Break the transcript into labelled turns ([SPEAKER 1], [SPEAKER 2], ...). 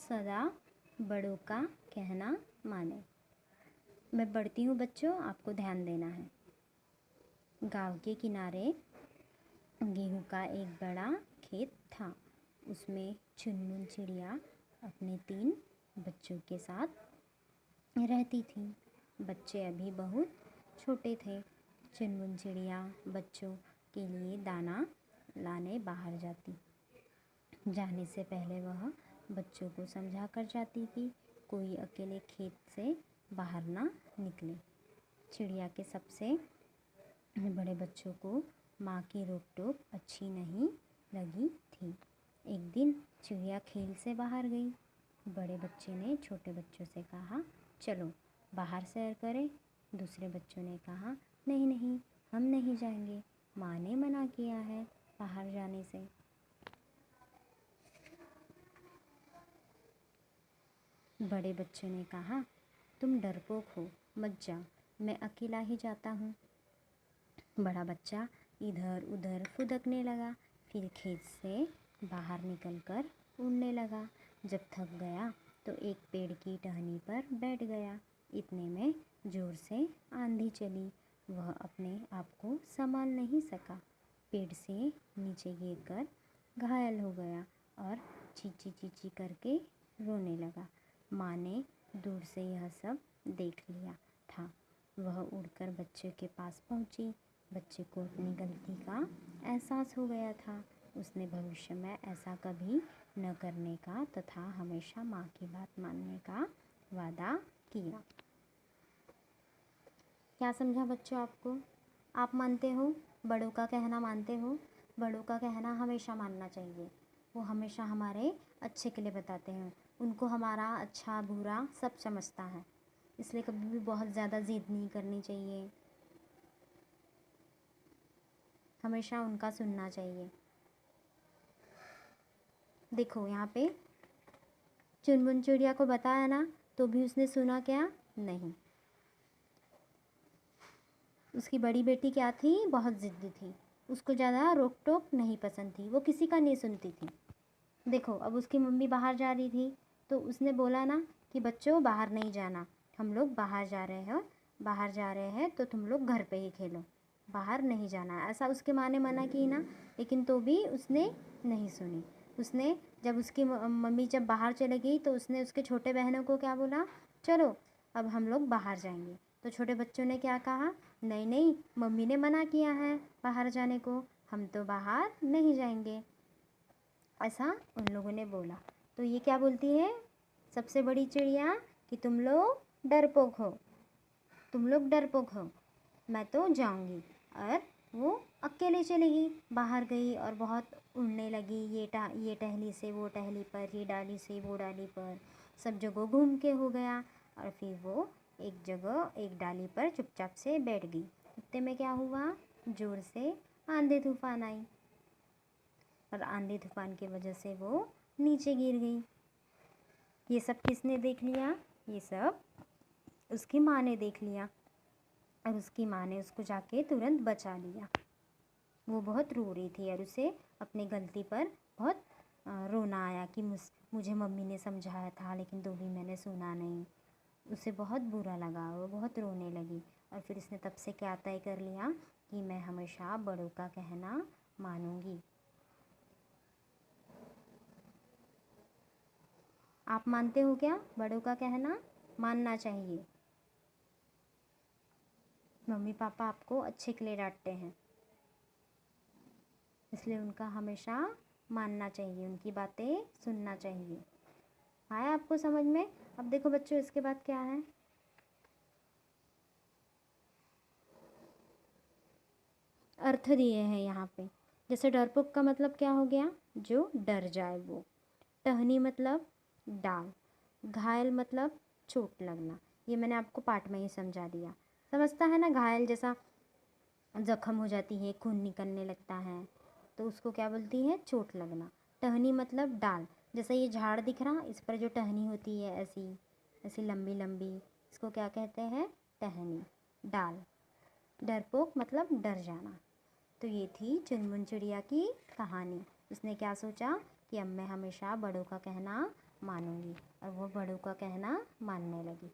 [SPEAKER 1] सदा बड़ों का कहना माने। मैं पढ़ती हूँ बच्चों, आपको ध्यान देना है। गांव के किनारे गेहूं का एक बड़ा खेत था। उसमें चुनमुन चिड़िया अपने 3 बच्चों के साथ रहती थी। बच्चे अभी बहुत छोटे थे। चुनमुन चिड़िया बच्चों के लिए दाना लाने बाहर जाती। जाने से पहले वह बच्चों को समझा कर जाती कि कोई अकेले खेत से बाहर ना निकले। चिड़िया के सबसे बड़े बच्चों को माँ की रोक टोक अच्छी नहीं लगी थी। एक दिन चिड़िया खेल से बाहर गई। बड़े बच्चे ने छोटे बच्चों से कहा, चलो बाहर सैर करें। दूसरे बच्चों ने कहा, नहीं नहीं, हम नहीं जाएंगे, माँ ने मना किया है बाहर जाने से। बड़े बच्चे ने कहा, तुम डरपोक हो, मत जाओ, मैं अकेला ही जाता हूँ। बड़ा बच्चा इधर उधर फुदकने लगा, फिर खेत से बाहर निकलकर उड़ने लगा। जब थक गया तो एक पेड़ की टहनी पर बैठ गया। इतने में जोर से आंधी चली। वह अपने आप को संभाल नहीं सका, पेड़ से नीचे गिरकर घायल हो गया और चींची चींची करके रोने लगा। माँ ने दूर से यह सब देख लिया था। वह उड़कर बच्चे के पास पहुंची। बच्चे को अपनी गलती का एहसास हो गया था। उसने भविष्य में ऐसा कभी न करने का तथा हमेशा माँ की बात मानने का वादा किया। क्या समझा बच्चों आपको? आप मानते हो, बड़ों का कहना मानते हो? बड़ों का कहना हमेशा मानना चाहिए। वो हमेशा हमारे अच्छे के लिए बताते हैं। उनको हमारा अच्छा बुरा सब समझता है, इसलिए कभी भी बहुत ज़्यादा ज़िद नहीं करनी चाहिए। हमेशा उनका सुनना चाहिए। देखो यहाँ पे चुनमुन चिड़िया को बताया ना, तो भी उसने सुना क्या? नहीं। उसकी बड़ी बेटी क्या थी? बहुत ज़िद्दी थी। उसको ज़्यादा रोक टोक नहीं पसंद थी, वो किसी का नहीं सुनती थी। देखो अब उसकी मम्मी बाहर जा रही थी तो उसने बोला ना कि बच्चों बाहर नहीं जाना, हम लोग बाहर जा रहे हैं तो तुम लोग घर पे ही खेलो, बाहर नहीं जाना। ऐसा उसके माँ ने मना की ना, लेकिन तो भी उसने नहीं सुनी। उसने जब उसकी मम्मी जब बाहर चले गई तो उसने उसके छोटे बहनों को क्या बोला, चलो अब हम लोग बाहर जाएंगे। तो छोटे बच्चों ने क्या कहा, नहीं नहीं, मम्मी ने मना किया है बाहर जाने को, हम तो बाहर नहीं जाएंगे, ऐसा उन लोगों ने बोला। तो ये क्या बोलती है सबसे बड़ी चिड़िया कि तुम लोग डरपोक हो, तुम लोग डरपोक हो, मैं तो जाऊंगी। और वो अकेले चली गई, बाहर गई और बहुत उड़ने लगी। ये टहनी से वो टहनी पर, ये डाली से वो डाली पर, सब जगह घूम के हो गया। और फिर वो एक जगह एक डाली पर चुपचाप से बैठ गई। इतने में क्या हुआ, जोर से आंधी तूफान आई और आंधी तूफान की वजह से वो नीचे गिर गई। ये सब किसने देख लिया? ये सब उसकी माँ ने देख लिया और उसकी माँ ने उसको जाके तुरंत बचा लिया। वो बहुत रो रही थी और उसे अपनी गलती पर बहुत रोना आया कि मुझे मम्मी ने समझाया था लेकिन तो भी मैंने सुना नहीं। उसे बहुत बुरा लगा, वो बहुत रोने लगी और फिर उसने तब से क्या तय कर लिया कि मैं हमेशा बड़ों का कहना मानूंगी। आप मानते हो क्या? बड़ों का कहना मानना चाहिए। मम्मी पापा आपको अच्छे के लिए डांटते हैं, इसलिए उनका हमेशा मानना चाहिए, उनकी बातें सुनना चाहिए। आया आपको समझ में? अब देखो बच्चों, इसके बाद क्या है, अर्थ दिए हैं यहाँ पे। जैसे डरपोक का मतलब क्या हो गया, जो डर जाए वो। टहनी मतलब डाल। घायल मतलब चोट लगना। ये मैंने आपको पाठ में ही समझा दिया। समझता है ना, घायल जैसा जख्म हो जाती है, खून निकलने लगता है, तो उसको क्या बोलती है, चोट लगना। टहनी मतलब डाल। जैसा ये झाड़ दिख रहा, इस पर जो टहनी होती है ऐसी ऐसी लंबी लंबी, इसको क्या कहते हैं, टहनी, डाल। डरपोक मतलब डर जाना। तो ये थी चुनमुन चिड़िया की कहानी। उसने क्या सोचा कि अब मैं हमेशा बड़ों का कहना मानूंगी, और वो बड़ों का कहना मानने लगी।